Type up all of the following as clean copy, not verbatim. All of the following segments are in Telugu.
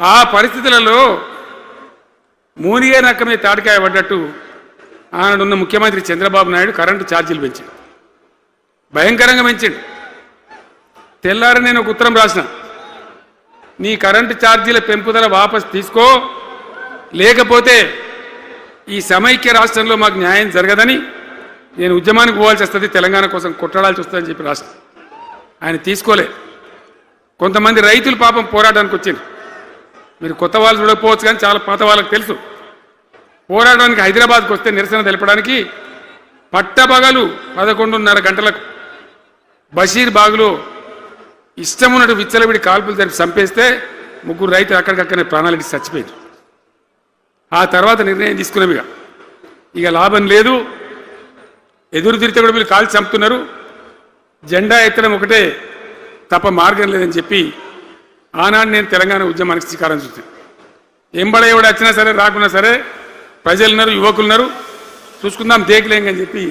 ఆ పరిస్థితులలో మూనిగే నక్క మీద తాటికాయ పడ్డట్టు ఆనాడున్న ముఖ్యమంత్రి చంద్రబాబు నాయుడు కరెంటు ఛార్జీలు పెంచాడు, భయంకరంగా పెంచాడు. తెల్లారి నేను ఒక ఉత్తరం రాసిన, నీ కరెంటు ఛార్జీల పెంపుదల వాపసు తీసుకో, లేకపోతే ఈ సమైక్య రాష్ట్రంలో మాకు న్యాయం జరగదని నేను ఉద్యమానికి పోవాల్సి వస్తుంది, తెలంగాణ కోసం కొట్లాడాల్సి వస్తుందని చెప్పి రాసిన. ఆయన తీసుకోలే. కొంతమంది రైతులు పాపం పోరాటానికి వచ్చింది. మీరు కొత్త వాళ్ళు చూడకపోవచ్చు కానీ చాలా పాత వాళ్ళకి తెలుసు. పోరాటానికి హైదరాబాద్కి వస్తే నిరసన తెలపడానికి పట్టపగలు 11:30 గంటలకు బషీర్ బాగులో ఇష్టమున్నట్టు విచ్చలవిడి కాల్పులు జరిపి చంపేస్తే 3 రైతులు అక్కడికక్కడనే ప్రాణాలకి చచ్చిపోయారు. ఆ తర్వాత నిర్ణయం తీసుకున్నాం, ఇక లాభం లేదు, ఎదురు తిరిగితే కూడా మీరు కాల్చి చంపుతున్నారు, జెండా ఎత్తడం ఒకటే తప్ప మార్గం లేదని చెప్పి ఆనాడు నేను తెలంగాణ ఉద్యమానికి శ్రీకారం చుట్టాను. ఎంబడ ఎవడు వచ్చినా సరే రాకున్నా సరే ప్రజలున్నారు, యువకులున్నారు, చూసుకుందాం దేకలేం అని చెప్పి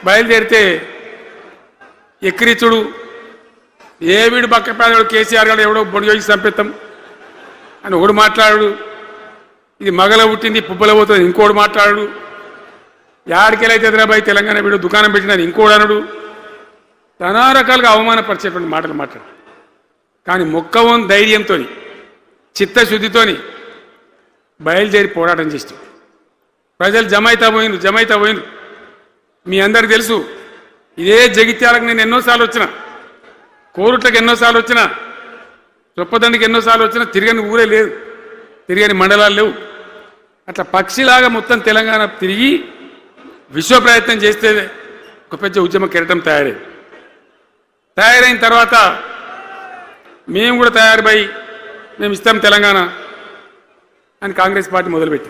బయలుదేరితే ఎక్కిరిచుడు, ఏ వీడు పక్క పేదవాడు కేసీఆర్ గారు ఎవడో బొడి చేసి చంపేస్తాం అని ఒకడు మాట్లాడు, ఇది మగల పుట్టింది పుబ్బల పోతుంది ఇంకోడు మాట్లాడు, యాడికెళ్ళైతే హైదరాబాద్ తెలంగాణ వీడు దుకాణం పెట్టినది ఇంకోడు అనడు, నానా రకాలుగా అవమానపరిచేటువంటి మాటలు మాట్లాడు. కానీ మొక్కవం ధైర్యంతో చిత్తశుద్ధితో బయలుదేరి పోరాటం చేస్తాం. ప్రజలు జమైతా పోయిన మీ అందరికి తెలుసు. ఇదే జగిత్యాలకు నేను ఎన్నోసార్లు వచ్చిన, కోరుట్లకు ఎన్నోసార్లు వచ్చిన, చొప్పదండికి ఎన్నోసార్లు వచ్చిన, తిరగని ఊరే లేదు, తిరగని మండలాలు లేవు. అట్లా పక్షిలాగా మొత్తం తెలంగాణ తిరిగి విశ్వ ప్రయత్నం చేస్తే ఒక పెద్ద ఉద్యమ కెరటం తయారైన తర్వాత మేము కూడా తయారుపై మేము ఇస్తాం తెలంగాణ అని కాంగ్రెస్ పార్టీ మొదలుపెడితే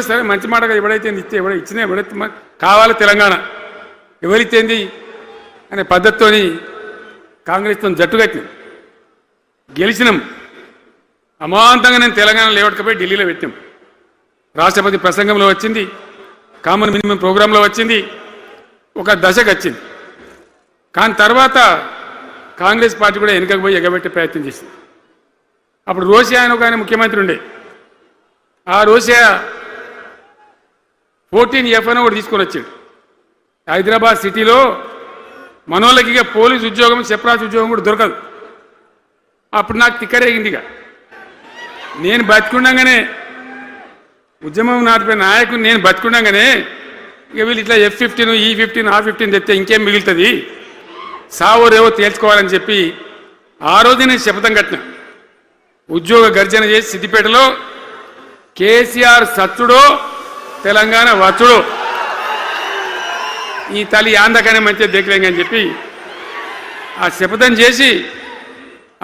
సరే మంచి మాటగా ఎవడైతే ఇచ్చినా ఎవడైతే కావాలి తెలంగాణ ఎవరితేంది అనే పద్ధతితో కాంగ్రెస్తో జట్టు కట్టినాం, గెలిచినాం. అమాంతంగా నేను తెలంగాణ లేవట్టుకపోయి ఢిల్లీలో పెట్టాం. రాష్ట్రపతి ప్రసంగంలో వచ్చింది, కామన్ మినిమం ప్రోగ్రాంలో వచ్చింది, ఒక దశకు వచ్చింది. కానీ తర్వాత కాంగ్రెస్ పార్టీ కూడా వెనుకకు పోయి ఎగబెట్టే ప్రయత్నం చేసింది. అప్పుడు రోషియా ఆయన ఒక ఆయన ముఖ్యమంత్రి ఉండే, ఆ రోషియా 14F అని ఒకటి తీసుకొని వచ్చాడు. హైదరాబాద్ సిటీలో మనోళ్ళకి ఇక పోలీసు ఉద్యోగం సెప్రాస్ ఉద్యోగం కూడా దొరకదు. అప్పుడు నాకు తిక్కరేగింది. నేను బతికుండగానే ఉద్యమం నాటిపోయిన నాయకుడు నేను బతికుండగానే ఇక వీళ్ళు ఇట్లా F-15 E-15 R-15 తెస్తే ఇంకేం మిగులుతుంది, సావో రేవో తేల్చుకోవాలని చెప్పి ఆ రోజు నేను శపథం కట్టిన. ఉద్యోగ గర్జన చేసి సిద్దిపేటలో కేసీఆర్ సచ్చుడో తెలంగాణ వచ్చుడో, ఈ తల్లి ఆందకనే మంచిగా దేకలేంగా అని చెప్పి ఆ శపథం చేసి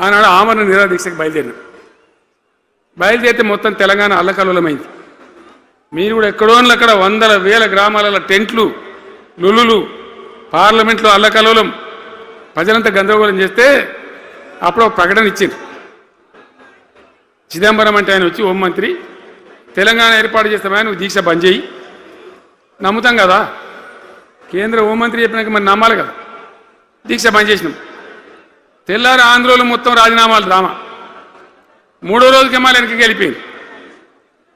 ఆనాడు ఆమరణ నిరాహార దీక్షకు బయలుదేరితే మొత్తం తెలంగాణ అల్లకల్లోలమైంది. మీరు కూడా ఎక్కడోళ్ళు అక్కడ 100,000 గ్రామాలలో టెంట్లు, లులులు, పార్లమెంట్లో అల్లకల్లోలం, ప్రజలంతా గందరగోళం చేస్తే అప్పుడు ఒక ప్రకటన ఇచ్చింది. చిదంబరం అంటే ఆయన వచ్చి హోంమంత్రి, తెలంగాణ ఏర్పాటు చేస్తామని నువ్వు దీక్ష బంద్ చేయి. నమ్ముతాం కదా, కేంద్ర హోంమంత్రి చెప్పినాక మరి నమ్మాలి కదా. దీక్ష బంద్ చేసినాం. తెల్లారి ఆంధ్రోలు మొత్తం రాజీనామాలు డ్రామా. 3వ రోజుకి మళ్ళీ వెనక్కి వెళ్ళిపోయింది.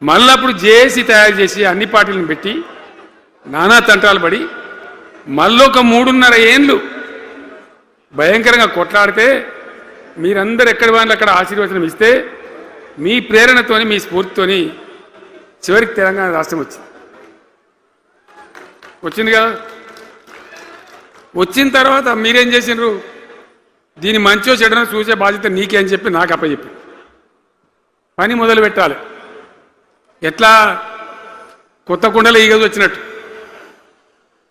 మళ్ళీ అప్పుడు జేఏసీ తయారు చేసి అన్ని పార్టీలను పెట్టి నానా తంటాలు పడి మళ్ళీ ఒక 3.5 ఏళ్ళు భయంకరంగా కొట్లాడితే మీరందరూ ఎక్కడి వాళ్ళు అక్కడ ఆశీర్వచనం ఇస్తే మీ ప్రేరణతోని మీ స్ఫూర్తితోని చివరికి తెలంగాణ రాష్ట్రం వచ్చింది కదా. వచ్చిన తర్వాత మీరేం చేసినారు, దీని మంచో చెడనో చూసే బాధ్యత నీకే అని చెప్పి నాకు అప్పచెప్పి పని మొదలు పెట్టాలి. ఎట్లా కొత్త కుండలో ఈగదు వచ్చినట్టు.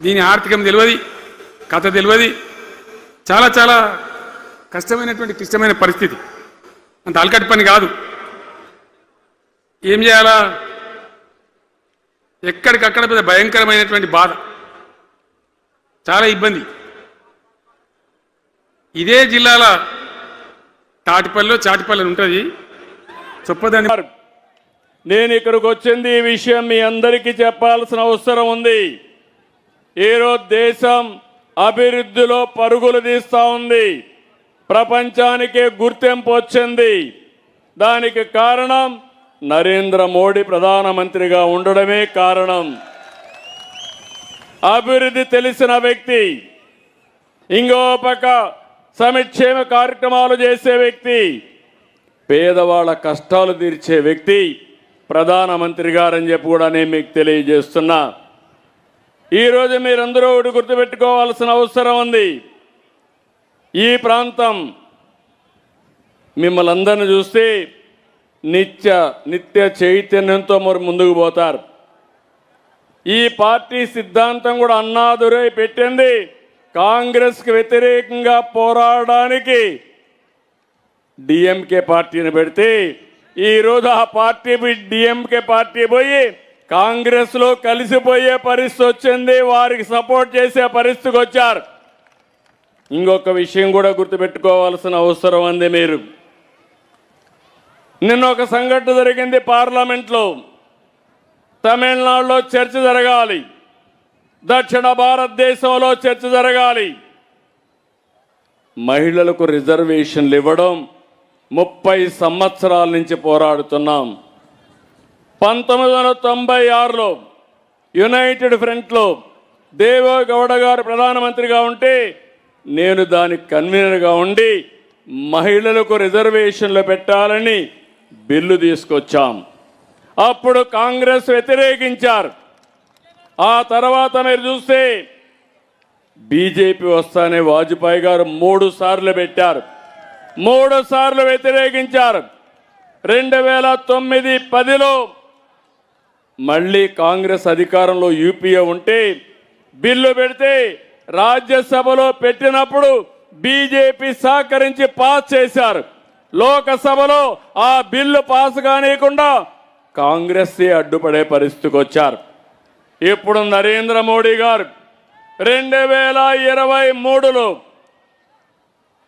దీని ఆర్థికం తెలియదు, కథ తెలియదు, చాలా చాలా కష్టమైనటువంటి క్లిష్టమైన పరిస్థితి. అంత అలకటి పని కాదు. ఏం చేయాలా, ఎక్కడికక్కడ పెద్ద భయంకరమైనటువంటి బాధ, చాలా ఇబ్బంది. ఇదే జిల్లాల తాటిపల్లిలో చాటిపల్లి ఉంటుంది చొప్పదండి. నేను ఇక్కడికి వచ్చింది ఈ విషయం మీ అందరికీ చెప్పాల్సిన అవసరం ఉంది. ఈరోజు దేశం అభివృద్ధిలో పరుగులు తీస్తూ ఉంది. ప్రపంచానికే గుర్తింపు వచ్చింది. దానికి కారణం నరేంద్ర మోడీ ప్రధానమంత్రిగా ఉండడమే కారణం. అభివృద్ధి తెలిసిన వ్యక్తి, ఇంకో పక్క సంక్షేమ కార్యక్రమాలు చేసే వ్యక్తి, పేదవాళ్ళ కష్టాలు తీర్చే వ్యక్తి ప్రధానమంత్రి గారని చెప్పి కూడా నేను మీకు తెలియజేస్తున్నా. ఈరోజు మీరందరూ ఒకటి గుర్తుపెట్టుకోవాల్సిన అవసరం ఉంది. ఈ ప్రాంతం మిమ్మల్ని అందరిని చూస్తే నిత్య చైతన్యంతో మరి ముందుకు పోతారు. ఈ పార్టీ సిద్ధాంతం కూడా అన్నాదురై పెట్టింది కాంగ్రెస్కి వ్యతిరేకంగా పోరాడడానికి డిఎంకే పార్టీని పెడితే ఈరోజు ఆ పార్టీ డిఎంకే పార్టీ పోయి కాంగ్రెస్లో కలిసిపోయే పరిస్థితి వచ్చింది. వారికి సపోర్ట్ చేసే పరిస్థితికి వచ్చారు. ఇంకొక విషయం కూడా గుర్తుపెట్టుకోవాల్సిన అవసరం ఉంది. మీరు నిన్న ఒక సంఘటన జరిగింది పార్లమెంట్లో. తమిళనాడులో చర్చ జరగాలి, దక్షిణ భారతదేశంలో చర్చ జరగాలి. మహిళలకు రిజర్వేషన్లు ఇవ్వడం 30 సంవత్సరాల నుంచి పోరాడుతున్నాం. 1996లో యునైటెడ్ ఫ్రంట్లో దేవేగౌడ గారు ప్రధానమంత్రిగా ఉంటే నేను దానికి కన్వీనర్గా ఉండి మహిళలకు రిజర్వేషన్లు పెట్టాలని బిల్లు తీసుకొచ్చాం. అప్పుడు కాంగ్రెస్ వ్యతిరేకించారు. ఆ తర్వాత మీరు చూస్తే బీజేపీ వస్తానే వాజ్పేయి గారు 3 సార్లు పెట్టారు, 3 సార్లు వ్యతిరేకించారు. 2009-10లో మళ్ళీ కాంగ్రెస్ అధికారంలో యూపీఏ ఉంటే బిల్లు పెడితే రాజ్యసభలో పెట్టినప్పుడు బీజేపీ సహకరించి పాస్ చేశారు. లోకసభలో ఆ బిల్లు పాస్ కానియకుండా కాంగ్రెస్ అడ్డుపడే పరిస్థితికి వచ్చారు. ఇప్పుడు నరేంద్ర మోడీ గారు 2023లో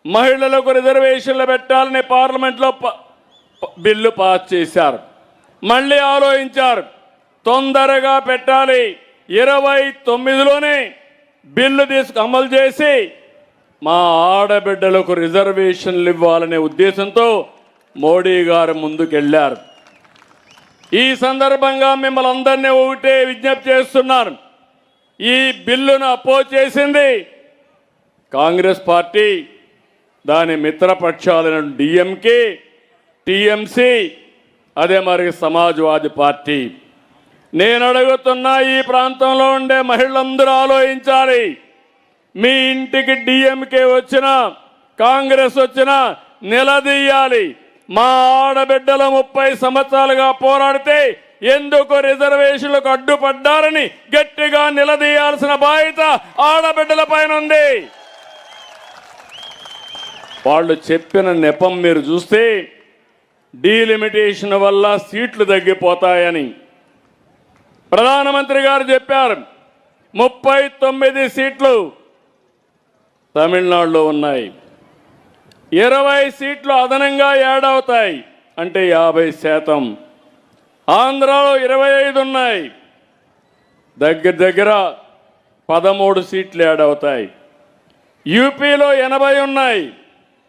మహిళలకు రిజర్వేషన్లు పెట్టాలని పార్లమెంట్లో బిల్లు పాస్ చేశారు. మళ్ళీ ఆలోచించారు, తొందరగా పెట్టాలి, 29లోనే బిల్లు అమలు చేసి మా ఆడబిడ్డలకు రిజర్వేషన్లు ఇవ్వాలనే ఉద్దేశంతో మోడీ గారు ముందుకెళ్లారు. ఈ సందర్భంగా మిమ్మల్ని అందరినీ ఒకటే విజ్ఞప్తి చేస్తున్నారు. ఈ బిల్లును అపోజ్ చేసింది కాంగ్రెస్ పార్టీ, దాని మిత్రపక్షాలైన డిఎంకే, టిఎంసి, అదే మరి సమాజ్వాదీ పార్టీ. నేను అడుగుతున్నా, ఈ ప్రాంతంలో ఉండే మహిళలందరూ ఆలోచించాలి. మీ ఇంటికి డిఎంకే వచ్చినా కాంగ్రెస్ వచ్చినా నిలదీయాలి. మా ఆడబిడ్డలు 30 సంవత్సరాలుగా పోరాడితే ఎందుకు రిజర్వేషన్లకు అడ్డుపడ్డారని గట్టిగా నిలదీయాల్సిన బాధ్యత ఆడబిడ్డల పైన ఉంది. వాళ్ళు చెప్పిన నెపం మీరు చూస్తే డీలిమిటేషన్ వల్ల సీట్లు తగ్గిపోతాయని ప్రధానమంత్రి గారు చెప్పారు. 39 సీట్లు తమిళనాడులో ఉన్నాయి, 20 సీట్లు అదనంగా యాడ్ అవుతాయి, అంటే 50%. ఆంధ్రాలో 25 ఉన్నాయి, దగ్గర 13 సీట్లు యాడ్ అవుతాయి. యూపీలో 80 ఉన్నాయి,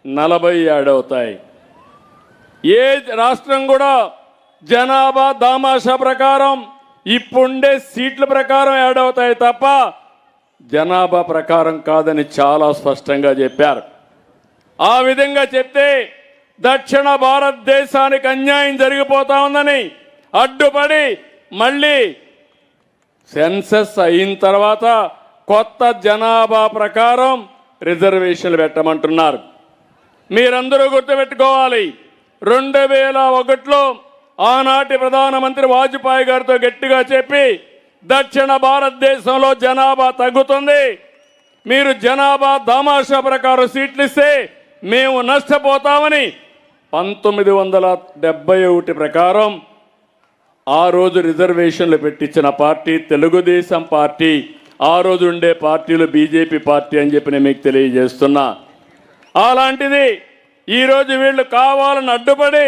40 యాడ్ అవుతాయి. ఏ రాష్ట్రం కూడా జనాభా దామాషా ప్రకారం ఇప్పుండే సీట్ల ప్రకారం యాడ్ అవుతాయి తప్ప జనాభా ప్రకారం కాదని చాలా స్పష్టంగా చెప్పారు. ఆ విధంగా చెప్తే దక్షిణ భారతదేశానికి అన్యాయం జరిగిపోతా ఉందని అడ్డుపడి మళ్ళీ సెన్సస్ అయిన తర్వాత కొత్త జనాభా ప్రకారం రిజర్వేషన్లు పెట్టమంటున్నారు. మీరందరూ గుర్తుపెట్టుకోవాలి, 2001లో ఆనాటి ప్రధానమంత్రి వాజ్పేయి గారితో గట్టిగా చెప్పి దక్షిణ భారతదేశంలో జనాభా తగ్గుతుంది, మీరు జనాభా దామాషా ప్రకారం సీట్లు ఇస్తే మేము నష్టపోతామని 1971 ప్రకారం ఆ రోజు రిజర్వేషన్లు పెట్టించిన పార్టీ తెలుగుదేశం పార్టీ. ఆ రోజు ఉండే పార్టీలు బీజేపీ పార్టీ అని చెప్పి నేను మీకు తెలియజేస్తున్నా. అలాంటిది ఈరోజు వీళ్ళు కావాలని అడ్డుపడి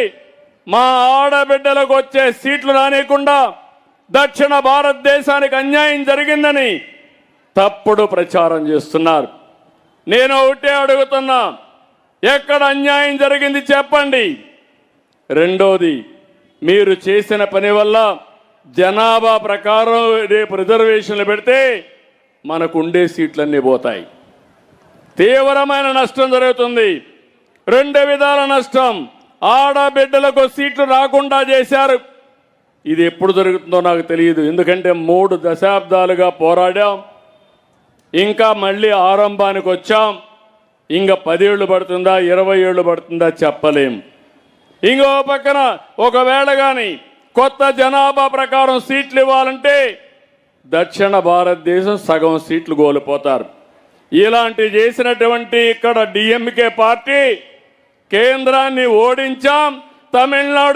మా ఆడబిడ్డలకు వచ్చే సీట్లు రానియకుండా దక్షిణ భారతదేశానికి అన్యాయం జరిగిందని తప్పుడు ప్రచారం చేస్తున్నారు. నేను ఒకటే అడుగుతున్నా, ఎక్కడ అన్యాయం జరిగింది చెప్పండి. రెండోది, మీరు చేసిన పని వల్ల జనాభా ప్రకారం రేపు రిజర్వేషన్లు పెడితే మనకు ఉండే సీట్లన్నీ పోతాయి. తీవ్రమైన నష్టం జరుగుతుంది. రెండు విధాల నష్టం. ఆడబిడ్డలకు సీట్లు రాకుండా చేశారు. ఇది ఎప్పుడు జరుగుతుందో నాకు తెలియదు. ఎందుకంటే 3 దశాబ్దాలుగా పోరాడాం. ఇంకా మళ్ళీ ఆరంభానికి వచ్చాం. ఇంకా 10 ఏళ్ళు పడుతుందా 20 ఏళ్ళు పడుతుందా చెప్పలేం. ఇంకో పక్కన ఒకవేళ కానీ కొత్త జనాభా ప్రకారం సీట్లు ఇవ్వాలంటే దక్షిణ భారతదేశం సగం సీట్లు కోల్పోతారు. ఇలాంటి చేసినటువంటి ఇక్కడ డిఎంకే పార్టీ కేంద్రాన్ని ఓడించాం. తమిళనాడు